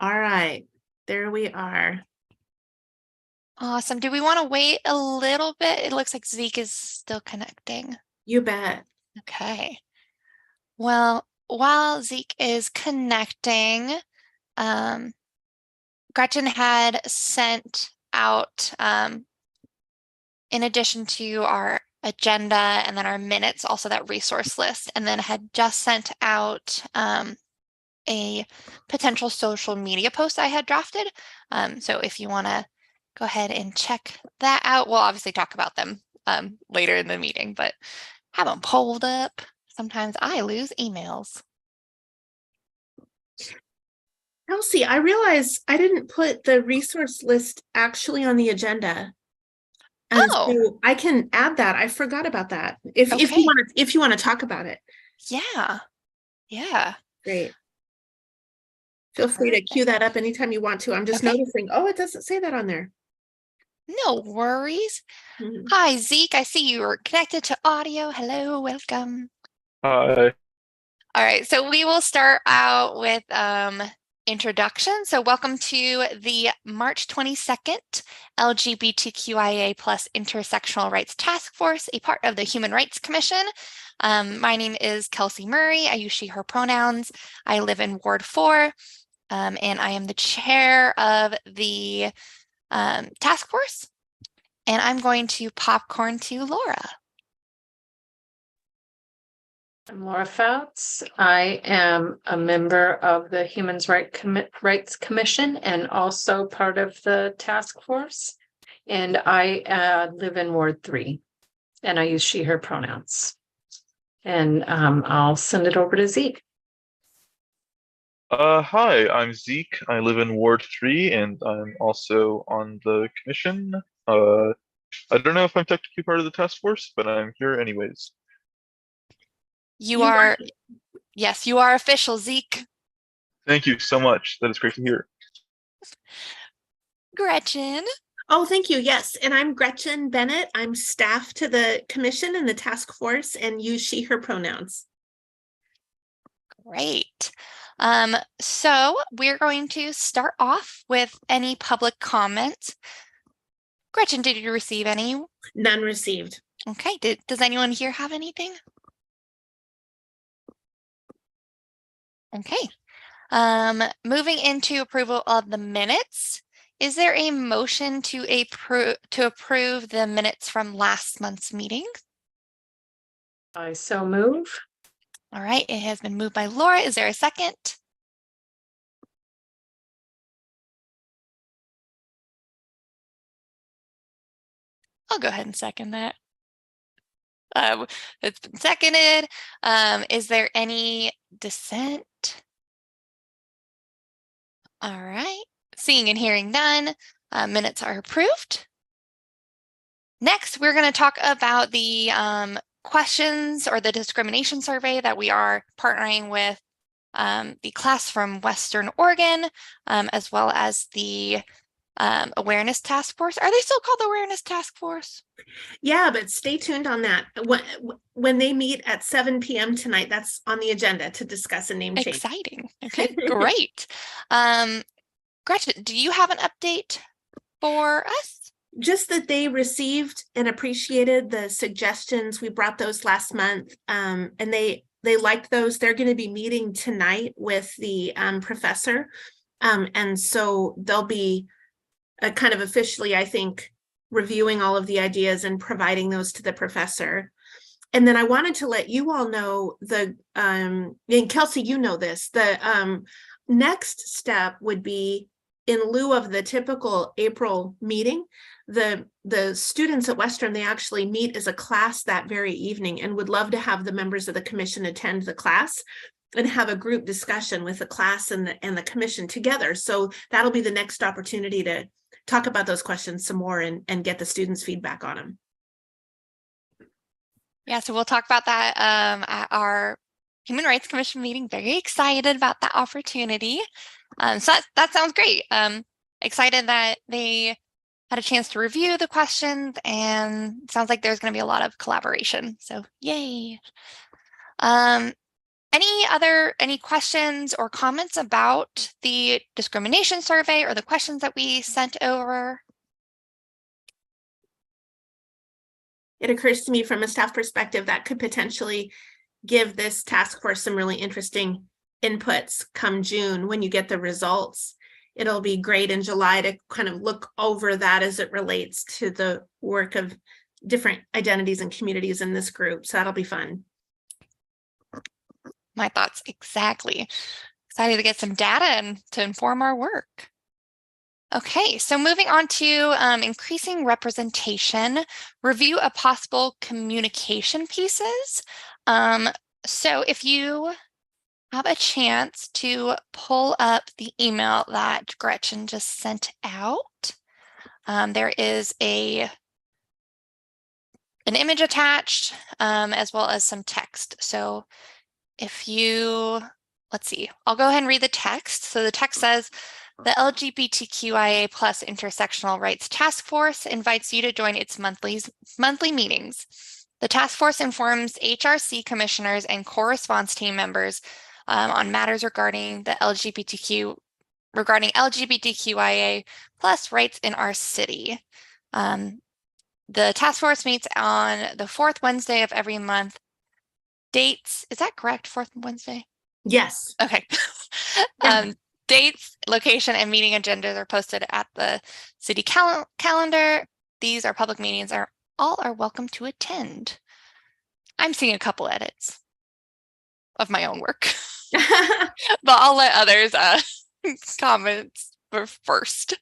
All right, there we are. Awesome. Do we want to wait a little bit? It looks like Zeke is still connecting. You bet. Okay. Well, while Zeke is connecting, Gretchen had sent out, in addition to our agenda and then our minutes, also that resource list, and then had just sent out a potential social media post I had drafted. So if you want to go ahead and check that out, we'll obviously talk about them later in the meeting, but have them pulled up. Sometimes I lose emails. Kelsey, I realized I didn't put the resource list actually on the agenda. And Oh, so I can add that. I forgot about that. If you okay. want to talk about it. Yeah. Yeah. Great. Feel free to cue Perfect. that up anytime you want to. I'm just Okay. noticing, oh, it doesn't say that on there. No worries. Mhm. Hi, Zeke. I see you are connected to audio. Hello, welcome. Hi. All right, so we will start out with introduction. So welcome to the March 22nd LGBTQIA plus Intersectional Rights Task Force, a part of the Human Rights Commission. My name is Kelsey Murray. I use she, her pronouns. I live in Ward 4, and I am the chair of the task force. And I'm going to popcorn to Laura. I'm Laura Fouts. I am a member of the Rights Commission and also part of the task force. And I live in Ward 3 and I use she, her pronouns. And I'll send it over to Zeke. Hi, I'm Zeke. I live in Ward 3 and I'm also on the commission. I don't know if I'm technically part of the task force, but I'm here anyways. You are, yes, you are official, Zeke. Thank you so much. That is great to hear. Gretchen. Oh, thank you. Yes. And I'm Gretchen Bennett. I'm staff to the commission and the task force and use she, her pronouns. Great. So we're going to start off with any public comments. Gretchen, did you receive any? None received. Okay. Does anyone here have anything? Okay. Moving into approval of the minutes. Is there a motion to approve the minutes from last month's meeting? I so move. All right, it has been moved by Laura. Is there a second? I'll go ahead and second that. It's been seconded. Is there any dissent? All right, seeing and hearing none, minutes are approved. Next, we're going to talk about the questions or the discrimination survey that we are partnering with the class from Western Oregon, as well as the awareness task force. Are they still called the awareness task force? Yeah, but stay tuned on that. When they meet at 7 p.m. tonight, that's on the agenda to discuss a name change. Exciting. Okay, great. Gretchen, do you have an update for us? Just that they received and appreciated the suggestions. We brought those last month, and they liked those. They're going to be meeting tonight with the professor, and so they'll be kind of officially, I think, reviewing all of the ideas and providing those to the professor. And then I wanted to let you all know and Kelsey, you know this, the next step would be, in lieu of the typical April meeting, the students at Western, they actually meet as a class that very evening and would love to have the members of the commission attend the class and have a group discussion with the class and the commission together. So that'll be the next opportunity to talk about those questions some more and get the students' feedback on them. Yeah, so we'll talk about that at our Human Rights Commission meeting. Very excited about that opportunity. So that sounds great. Excited that they had a chance to review the questions, and it sounds like there's going to be a lot of collaboration. So yay. Any questions or comments about the discrimination survey or the questions that we sent over? It occurs to me from a staff perspective that could potentially give this task force some really interesting inputs come June when you get the results. It'll be great in July to kind of look over that as it relates to the work of different identities and communities in this group. So that'll be fun. My thoughts exactly. Excited to get some data and to inform our work. Okay, so moving on to increasing representation, review of possible communication pieces. So if you have a chance to pull up the email that Gretchen just sent out, there is an image attached as well as some text. So if you, let's see, I'll go ahead and read the text. So the text says, the LGBTQIA plus Intersectional Rights Task Force invites you to join its monthly meetings. The task force informs HRC commissioners and core response team members on matters regarding LGBTQIA plus rights in our city. The task force meets on the fourth Wednesday of every month. Dates, is that correct? Fourth Wednesday? Yes. Okay. Dates, location, and meeting agendas are posted at the city calendar. These are public meetings. All are welcome to attend. I'm seeing a couple edits of my own work, but I'll let others comment first.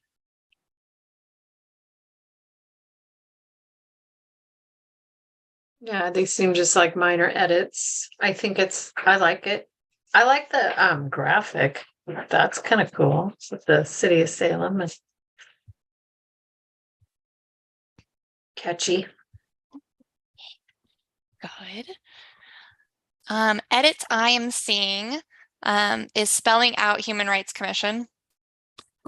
Yeah, they seem just like minor edits. I like it. I like the graphic. That's kind of cool with the city of Salem and catchy. Good. Edits I am seeing is spelling out Human Rights Commission.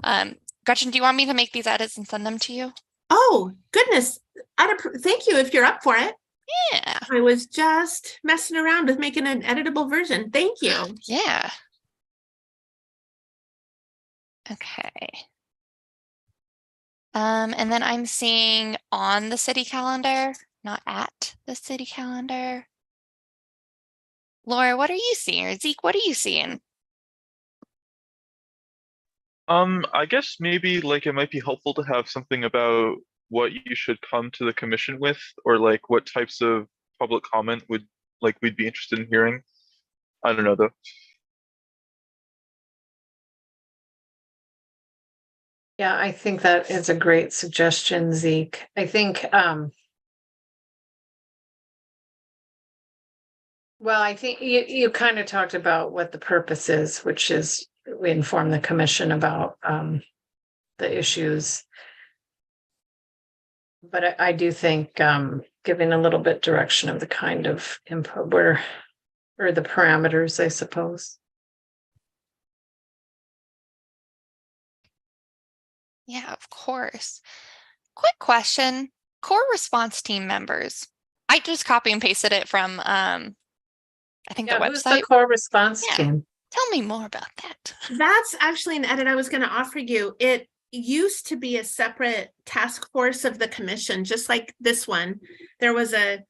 Gretchen, do you want me to make these edits and send them to you? Oh, goodness. Thank you if you're up for it. Yeah. I was just messing around with making an editable version. Thank you. Yeah. Okay. And then I'm seeing on the city calendar, not at the city calendar. Laura, what are you seeing? Or Zeke, what are you seeing? I guess maybe like it might be helpful to have something about what you should come to the commission with, or like what types of public comment we'd be interested in hearing. I don't know though. Yeah, I think that is a great suggestion, Zeke. I think well, I think you kind of talked about what the purpose is, which is we inform the commission about the issues. But I do think giving a little bit direction of the kind of input or the parameters, I suppose. Yeah, of course. Quick question. Core response team members. I just copy and pasted it from I think the website. Who's the core response Yeah. team? Tell me more about that. That's actually an edit I was going to offer you. It used to be a separate task force of the commission, just like this one. There was a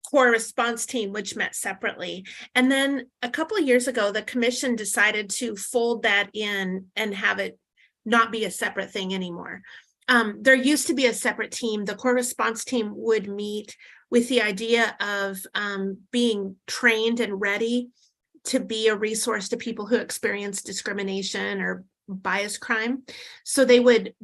core response team which met separately. And then a couple of years ago, the commission decided to fold that in and have it not be a separate thing anymore. There used to be a separate team. The core response team would meet with the idea of being trained and ready to be a resource to people who experience discrimination or bias crime. So they would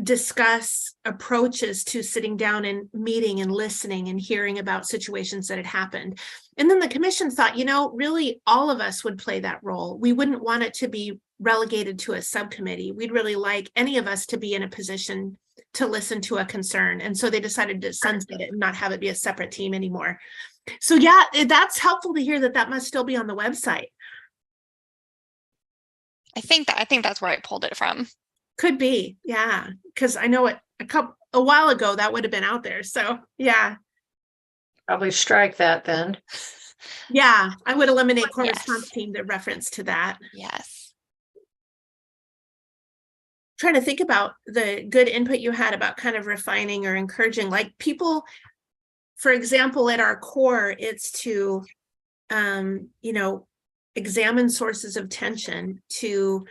discuss approaches to sitting down and meeting and listening and hearing about situations that had happened. And then the commission thought, really all of us would play that role. We wouldn't want it to be relegated to a subcommittee. We'd really like any of us to be in a position to listen to a concern. And so they decided to sunset it and not have it be a separate team anymore. So yeah, that's helpful to hear that must still be on the website. I think that's where I pulled it from. Could be, yeah, because I know a while ago that would have been out there. So yeah. Probably strike that then. Yeah, I would eliminate core Yes. response team, the reference to that. Yes. Trying to think about the good input you had about kind of refining or encouraging, like people, for example, at our core, it's to, you know, examine sources of tension, to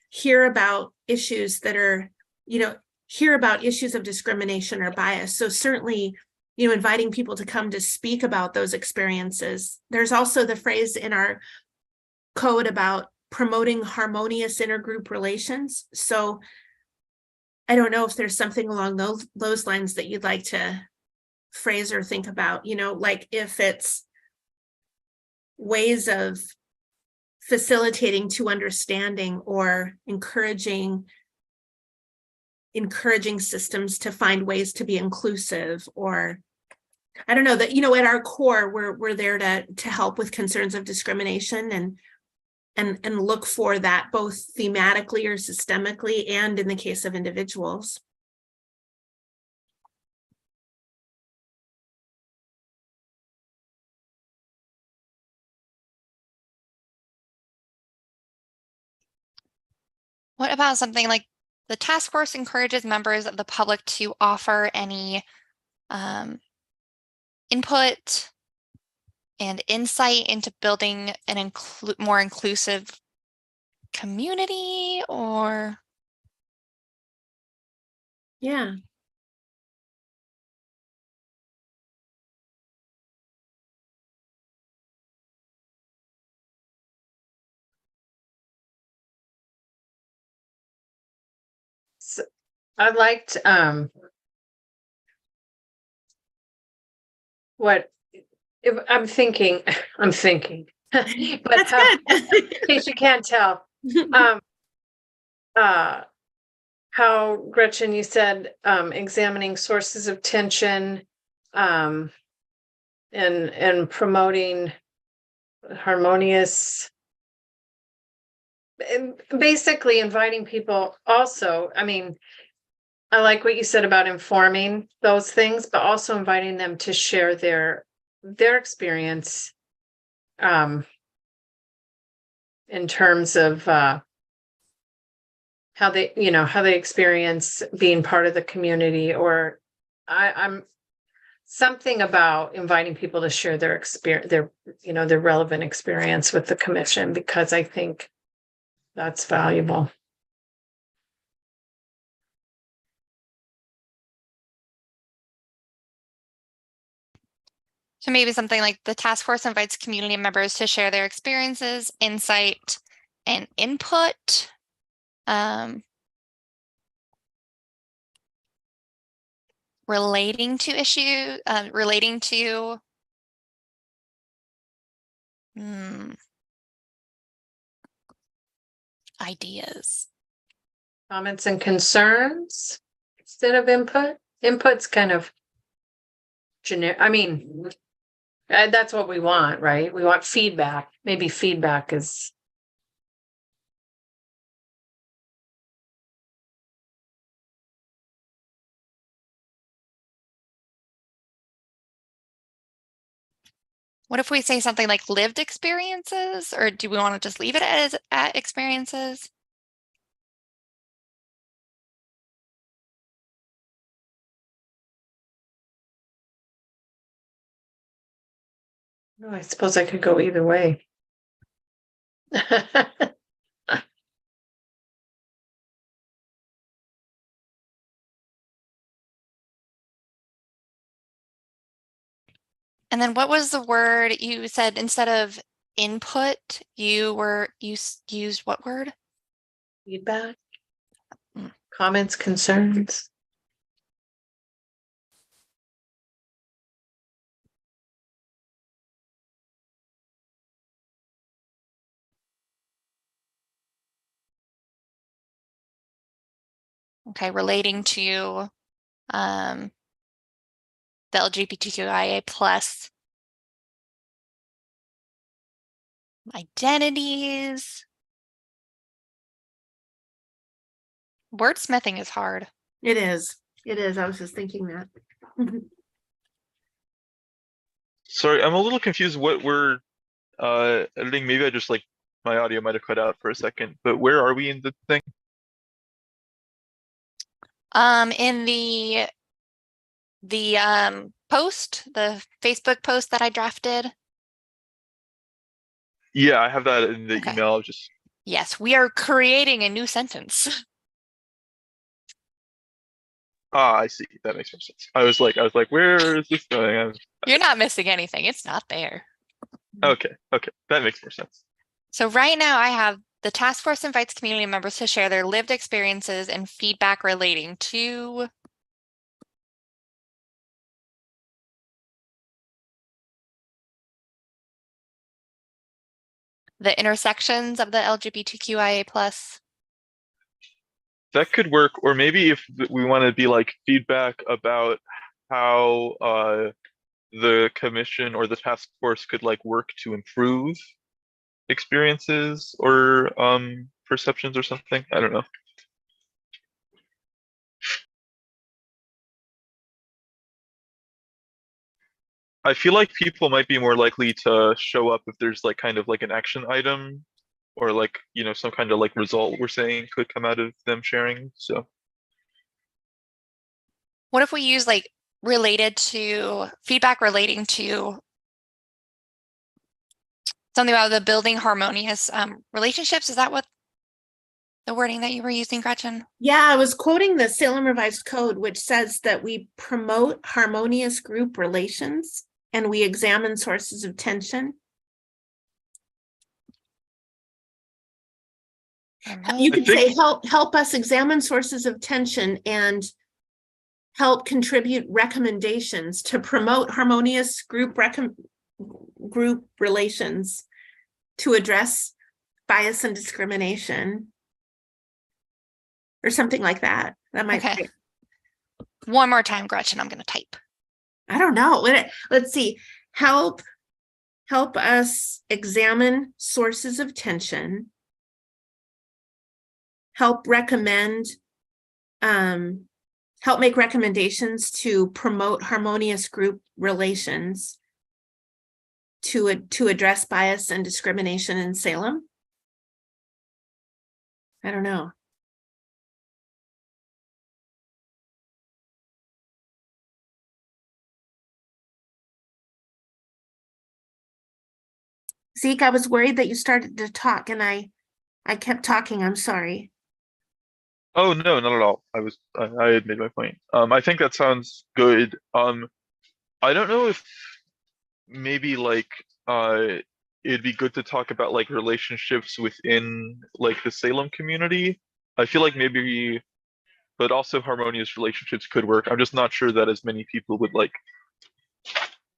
hear about issues that are, you know, hear about issues of discrimination or bias. So certainly, you know, inviting people to come to speak about those experiences. There's also the phrase in our code about promoting harmonious intergroup relations. So I don't know if there's something along those lines that you'd like to phrase or think about, you know, like if it's ways of facilitating to understanding or encouraging systems to find ways to be inclusive, or I don't know, that, you know, at our core, we're there to help with concerns of discrimination and look for that both thematically or systemically, and in the case of individuals. What about something like the task force encourages members of the public to offer any input and insight into building an more inclusive community, or? Yeah. So I liked what if I'm thinking, but That's how, good. in case you can't tell, how Gretchen, you said examining sources of tension, and promoting harmonious, and basically inviting people also. I mean, I like what you said about informing those things, but also inviting them to share their experience in terms of how they experience being part of the community, or I'm something about inviting people to share their experience, their relevant experience with the commission, because I think that's valuable. So maybe something like the task force invites community members to share their experiences, insight, and input. Relating to issues, ideas. Comments and concerns instead of input. Input's kind of generic. I mean, that's what we want, right? We want feedback. Maybe feedback is. What if we say something like lived experiences, or do we want to just leave it as at experiences? No, I suppose I could go either way. And then what was the word you said instead of input? You used what word? Feedback, comments, concerns. Okay, relating to the LGBTQIA plus identities. Wordsmithing is hard. It is. I was just thinking that. Sorry, I'm a little confused what we're editing. Maybe I just like my audio might have cut out for a second, but where are we in the thing? In the post, the Facebook post that I drafted. Yeah, I have that in the Okay. email. Just Yes, we are creating a new sentence. I see. That makes more sense. I was like, where is this going? You're not missing anything. It's not there. Okay, that makes more sense. So right now I have the task force invites community members to share their lived experiences and feedback relating to the intersections of the LGBTQIA plus. That could work, or maybe if we want to be like feedback about how the commission or the task force could like work to improve experiences or perceptions or something. I don't know. I feel like people might be more likely to show up if there's like kind of like an action item or like, you know, some kind of like result we're saying could come out of them sharing. So What if we use like related to feedback relating to something about the building harmonious relationships? Is that what the wording that you were using, Gretchen? Yeah, I was quoting the Salem Revised Code, which says that we promote harmonious group relations and we examine sources of tension. You could say help us examine sources of tension and help contribute recommendations to promote harmonious group relations to address bias and discrimination or something like that. That might Okay. be. One more time, Gretchen, I'm going to type. I don't know. Let's see. Help us examine sources of tension. Help recommend, help make recommendations to promote harmonious group relations to address bias and discrimination in Salem. I don't know. Zeke, I was worried that you started to talk and I kept talking. I'm sorry. oh no, not at all. I had made my point. I think that sounds good. I don't know if maybe like it'd be good to talk about like relationships within like the Salem community. I feel like maybe, but also harmonious relationships could work. I'm just not sure that as many people would like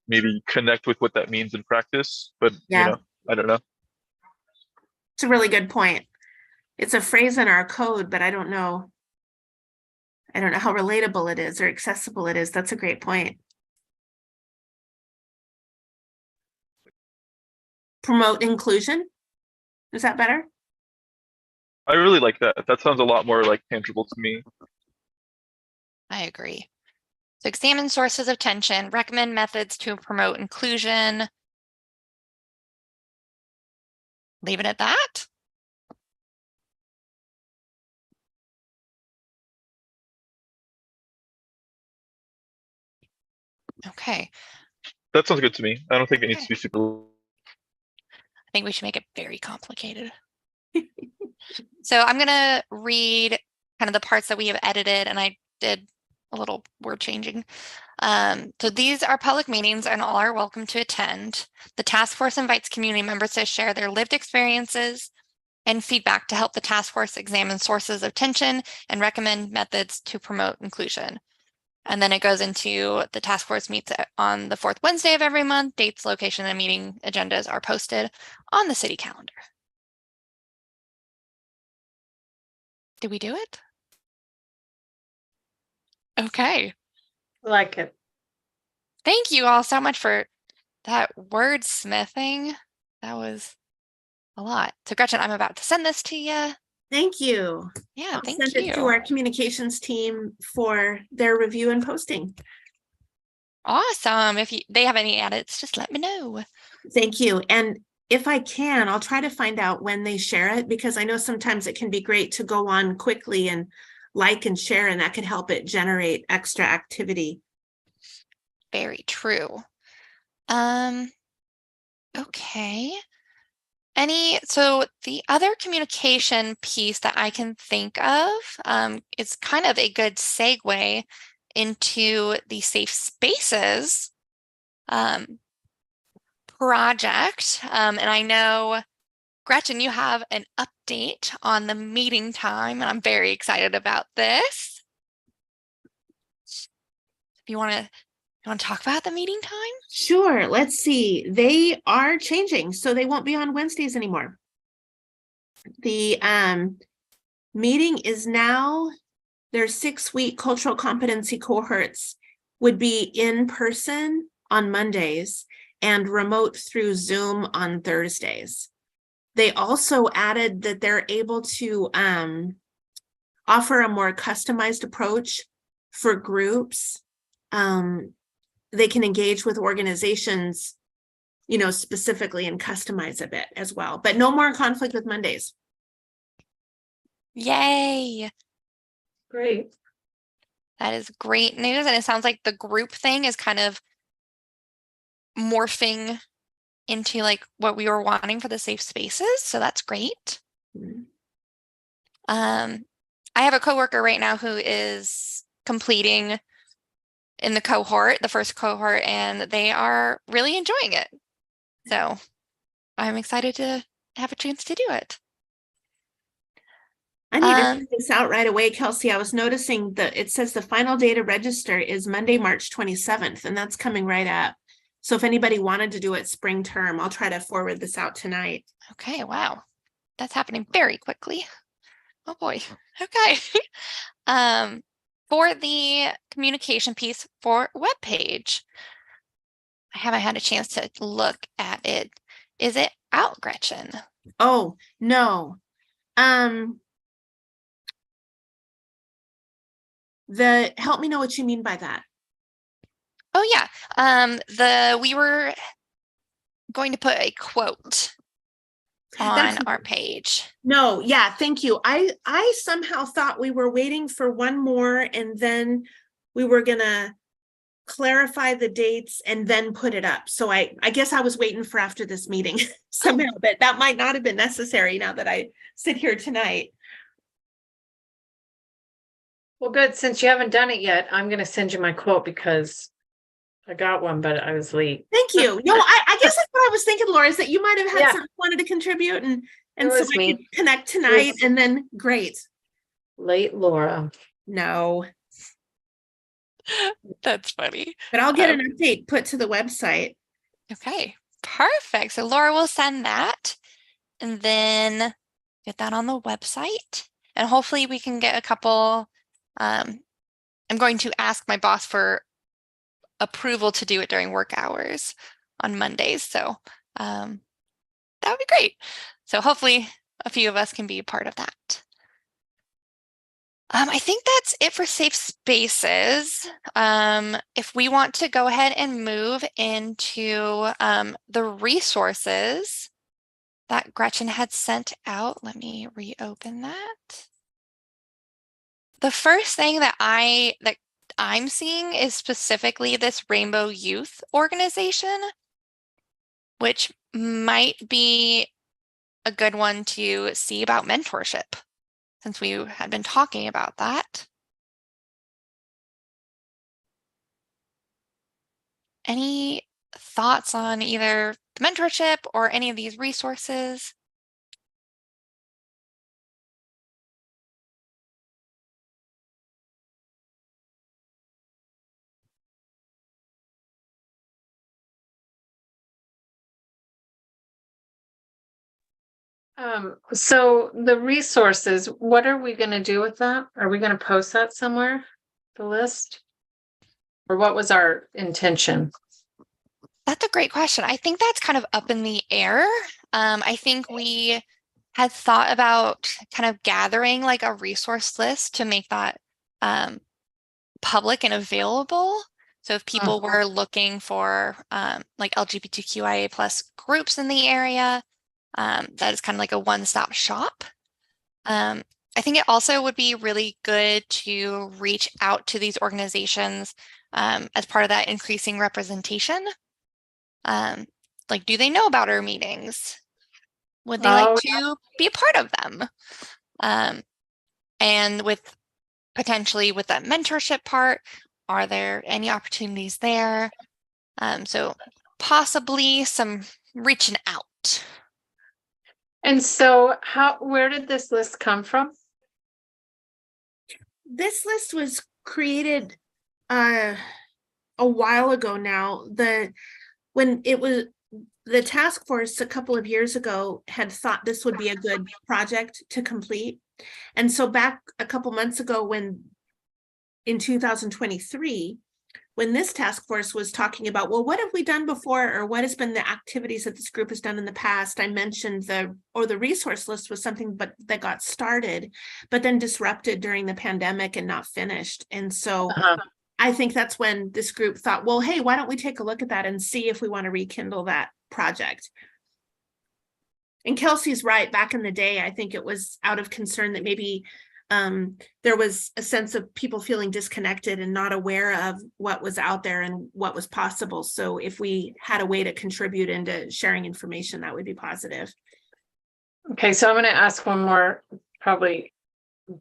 maybe connect with what that means in practice, but Yeah. you know, I don't know. It's a really good point. It's a phrase in our code, but I don't know how relatable it is or accessible it is. That's a great point. Promote inclusion. Is that better? I really like that. That sounds a lot more like tangible to me. I agree. So examine sources of tension, recommend methods to promote inclusion. Leave it at that. Okay. That sounds good to me. I don't think it needs Okay. to be super. I think we should make it very complicated. So I'm going to read kind of the parts that we have edited, and I did a little word changing. So these are public meetings and all are welcome to attend. The task force invites community members to share their lived experiences and feedback to help the task force examine sources of tension and recommend methods to promote inclusion. And then it goes into the task force meets on the fourth Wednesday of every month. Dates, location, and meeting agendas are posted on the city calendar. Did we do it? Okay. Like it. Thank you all so much for that wordsmithing. That was a lot. So Gretchen, I'm about to send this to you. Thank you. Yeah, I'll thank send you. it to our communications team for their review and posting. Awesome. If they have any edits, just let me know. Thank you. And if I can, I'll try to find out when they share it, because I know sometimes it can be great to go on quickly and like and share, and that could help it generate extra activity. Very true. Okay. So the other communication piece that I can think of is kind of a good segue into the Safe Spaces project. And I know, Gretchen, you have an update on the meeting time, and I'm very excited about this. If you want to talk about the meeting time? Sure. Let's see. They are changing, so they won't be on Wednesdays anymore. The meeting is now, their 6-week cultural competency cohorts would be in person on Mondays and remote through Zoom on Thursdays. They also added that they're able to offer a more customized approach for groups. They can engage with organizations, specifically, and customize a bit as well, but no more conflict with Mondays. Yay. Great. That is great news. And it sounds like the group thing is kind of morphing into like what we were wanting for the Safe Spaces. So that's great. Mhm. I have a coworker right now who is completing in the first cohort, and they are really enjoying it. So I'm excited to have a chance to do it. I need to check this out right away, Kelsey. I was noticing that it says the final day to register is Monday, March 27th, and that's coming right up. So if anybody wanted to do it spring term, I'll try to forward this out tonight. Okay, wow. That's happening very quickly. Oh boy. Okay. For the communication piece for webpage, I haven't had a chance to look at it. Is it out, Gretchen? Oh, no. Help me know what you mean by that. Oh yeah. We were going to put a quote on our page. No, yeah, thank you. I somehow thought we were waiting for one more, and then we were gonna clarify the dates and then put it up. So I guess I was waiting for after this meeting somehow, but that might not have been necessary now that I sit here tonight. Well, good. Since you haven't done it yet, I'm going to send you my quote because I got one, but I was late. Thank you. No, I guess that's what I was thinking, Laura, is that you might have had Yeah. something you wanted to contribute, and It so was I me. could connect tonight, and then great. Late Laura. No, That's funny. but I'll get an update put to the website. Okay, perfect. So Laura will send that and then get that on the website. And hopefully we can get a couple. I'm going to ask my boss for approval to do it during work hours on Mondays. So that would be great. So hopefully a few of us can be a part of that. I think that's it for Safe Spaces. If we want to go ahead and move into the resources that Gretchen had sent out, let me reopen that. The first thing that I'm seeing is specifically this Rainbow Youth organization, which might be a good one to see about mentorship, since we had been talking about that. Any thoughts on either the mentorship or any of these resources? So the resources, what are we going to do with that? Are we going to post that somewhere, the list? Or what was our intention? That's a great question. I think that's kind of up in the air. I think we had thought about kind of gathering like a resource list to make that public and available. So if people were looking for like LGBTQIA plus groups in the area, that is kind of like a one-stop shop. I think it also would be really good to reach out to these organizations as part of that increasing representation. Like, do they know about our meetings? Would they like to be a part of them? And with potentially with that mentorship part, are there any opportunities there? So possibly some reaching out. And so where did this list come from? This list was created a while ago now. When it was the task force a couple of years ago had thought this would be a good project to complete. And so back a couple months ago in 2023, when this task force was talking about, well, what have we done before, or what has been the activities that this group has done in the past, I mentioned the resource list was something that got started, but then disrupted during the pandemic and not finished. And so I think that's when this group thought, well, hey, why don't we take a look at that and see if we want to rekindle that project? And Kelsey's right. Back in the day, I think it was out of concern that maybe there was a sense of people feeling disconnected and not aware of what was out there and what was possible. So if we had a way to contribute into sharing information, that would be positive. Okay, so I'm going to ask one more, probably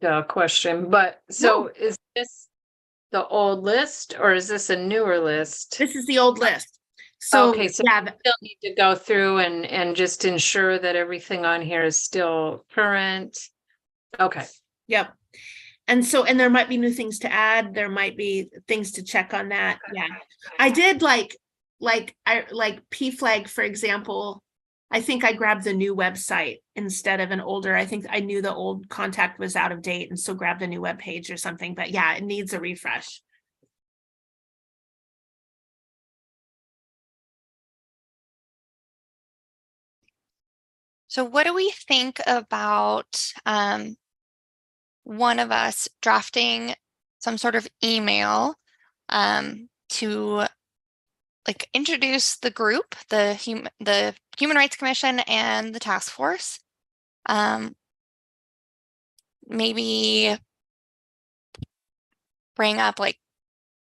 the question, but so is this the old list or is this a newer list? This is the old list. So, okay, so yeah, we still need to go through and just ensure that everything on here is still current. Okay. Yep. And there might be new things to add. There might be things to check on that. Yeah. I did like PFLAG, for example. I think I grabbed the new website instead of an older. I think I knew the old contact was out of date and so grabbed a new web page or something. But yeah, it needs a refresh. So what do we think about one of us drafting some sort of email to like introduce the group, the Human Rights Commission and the task force? Maybe bring up like,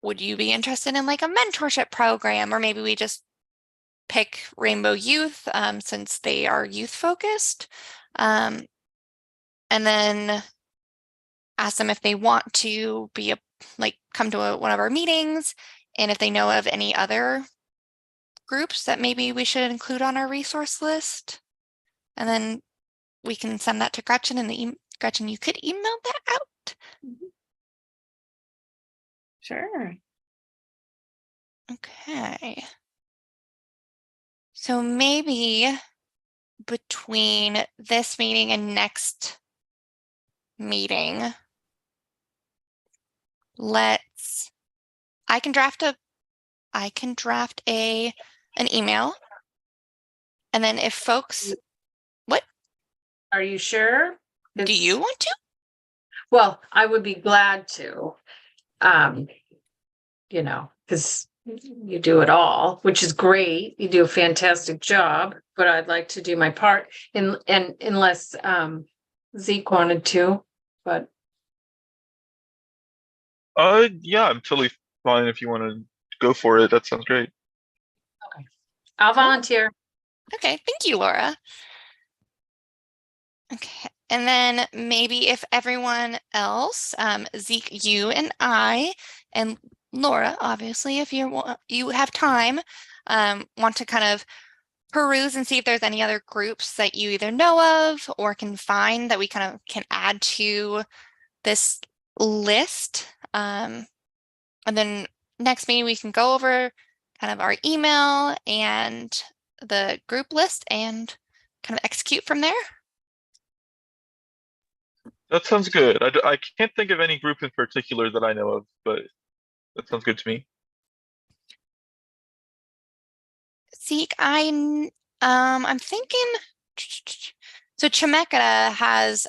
would you be interested in like a mentorship program? Or maybe we just pick Rainbow Youth since they are youth focused. And then ask them if they want to be come to one of our meetings, and if they know of any other groups that maybe we should include on our resource list. And then we can send that to Gretchen, and Gretchen, you could email that out. Sure. Okay. So maybe between this meeting and next meeting, I can draft an email, and then if folks, what? Are you sure? Do you want to? Well, I would be glad to, because you do it all, which is great. You do a fantastic job, but I'd like to do my part and unless Zeke wanted to, but yeah, I'm totally fine if you want to go for it. That sounds great. okay. I'll volunteer. Okay, thank you, Laura. Okay, and then maybe if everyone else, Zeke, you and I, and Laura, obviously, if you have time, want to kind of peruse and see if there's any other groups that you either know of or can find that we kind of can add to this list. And then next meeting we can go over kind of our email and the group list and kind of execute from there. That sounds good. I can't think of any group in particular that I know of, but that sounds good to me. Zeke, I'm thinking, so Chemeketa has,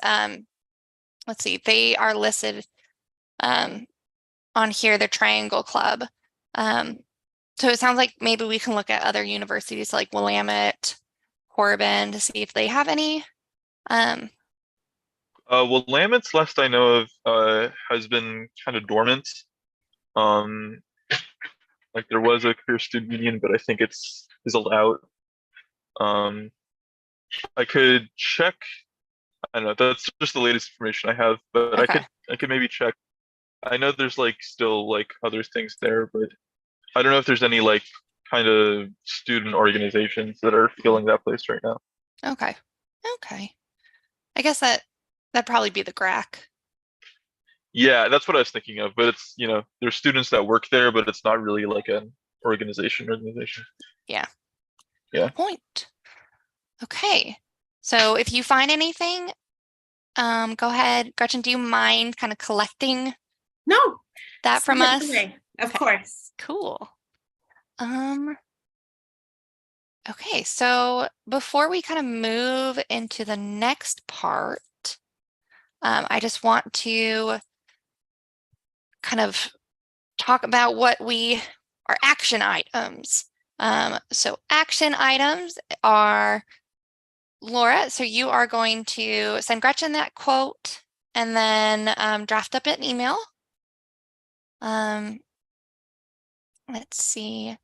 let's see, they are listed on here, the Triangle Club. So it sounds like maybe we can look at other universities like Willamette, Corbin to see if they have any. Well, Lamette's, last I know of, has been kind of dormant. Um, like there was a career student union, but I think it's fizzled out. Um, I could check. I don't know. That's just the latest information I have, but Okay. I could maybe check. I know there's like still like other things there, but I don't know if there's any like kind of student organizations that are filling that place right now. Okay. Okay. I guess that'd probably be the GRAC. Yeah, that's what I was thinking of, but it's, there's students that work there, but it's not really like an organization. Yeah. Yeah. Good point. Okay. So if you find anything, go ahead. Gretchen, do you mind kind of collecting No. that from send it us? away. Of Okay. course. Cool. Okay, so before we kind of move into the next part, I just want to kind of talk about what our action items. So action items are, Laura, so you are going to send Gretchen that quote and then draft up an email. Let's see.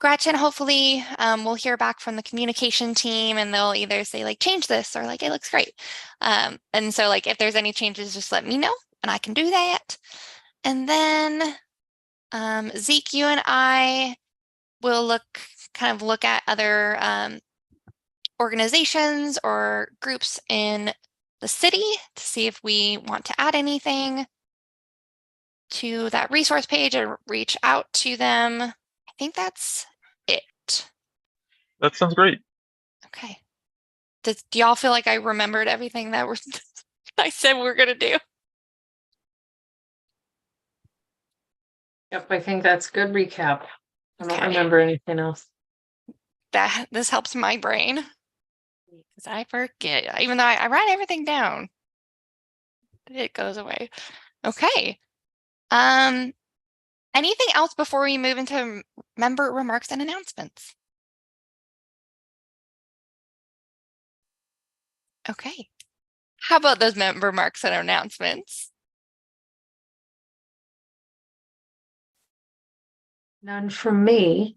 Gretchen, hopefully we'll hear back from the communication team and they'll either say like, change this or like, it looks great. And so like, if there's any changes, just let me know and I can do that. And then Zeke, you and I will look at other organizations or groups in the city to see if we want to add anything to that resource page and reach out to them. I think that's it. That sounds great. Okay. Do y'all feel like I remembered everything that I said we were gonna do? Yep, I think that's good recap. I don't Okay. remember anything else. This helps my brain because I forget, even though I write everything down, it goes away. Okay. Anything else before we move into member remarks and announcements? Okay. How about those member remarks and announcements? None from me.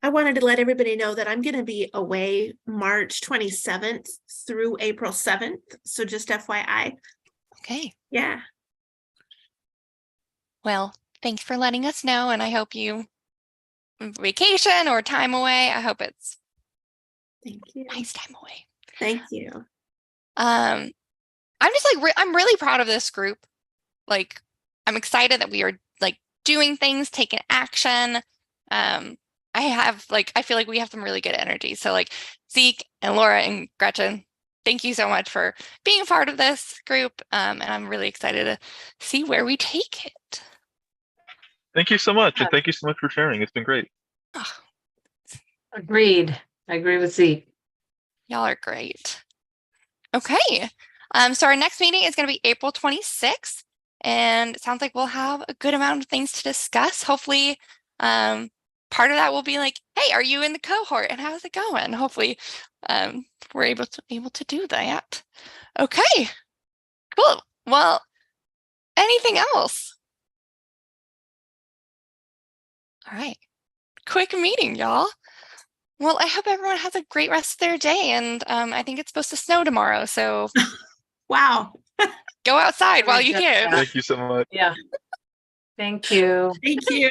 I wanted to let everybody know that I'm going to be away March 27th through April 7th. So just FYI. Okay. Yeah. Well, thanks for letting us know, and I hope you vacation or time away. I hope it's Thank you. nice time away. Thank you. I'm just like I'm really proud of this group. Like, I'm excited that we are like doing things, taking action. I feel like we have some really good energy. So like Zeke and Laura and Gretchen, thank you so much for being a part of this group. And I'm really excited to see where we take it. Thank you so much. And thank you so much for sharing. It's been great. Oh, Agreed. I agree with Zeke. y'all are great. Okay. So our next meeting is going to be April 26th. And it sounds like we'll have a good amount of things to discuss. Hopefully, part of that will be like, hey, are you in the cohort and how's it going? Hopefully, we're able to do that. Okay, cool. Well, anything else? All right, quick meeting, y'all. Well, I hope everyone has a great rest of their day. And I think it's supposed to snow tomorrow. So Wow. go outside while you Just can. that. Thank you so much. Yeah. Thank you. Thank you.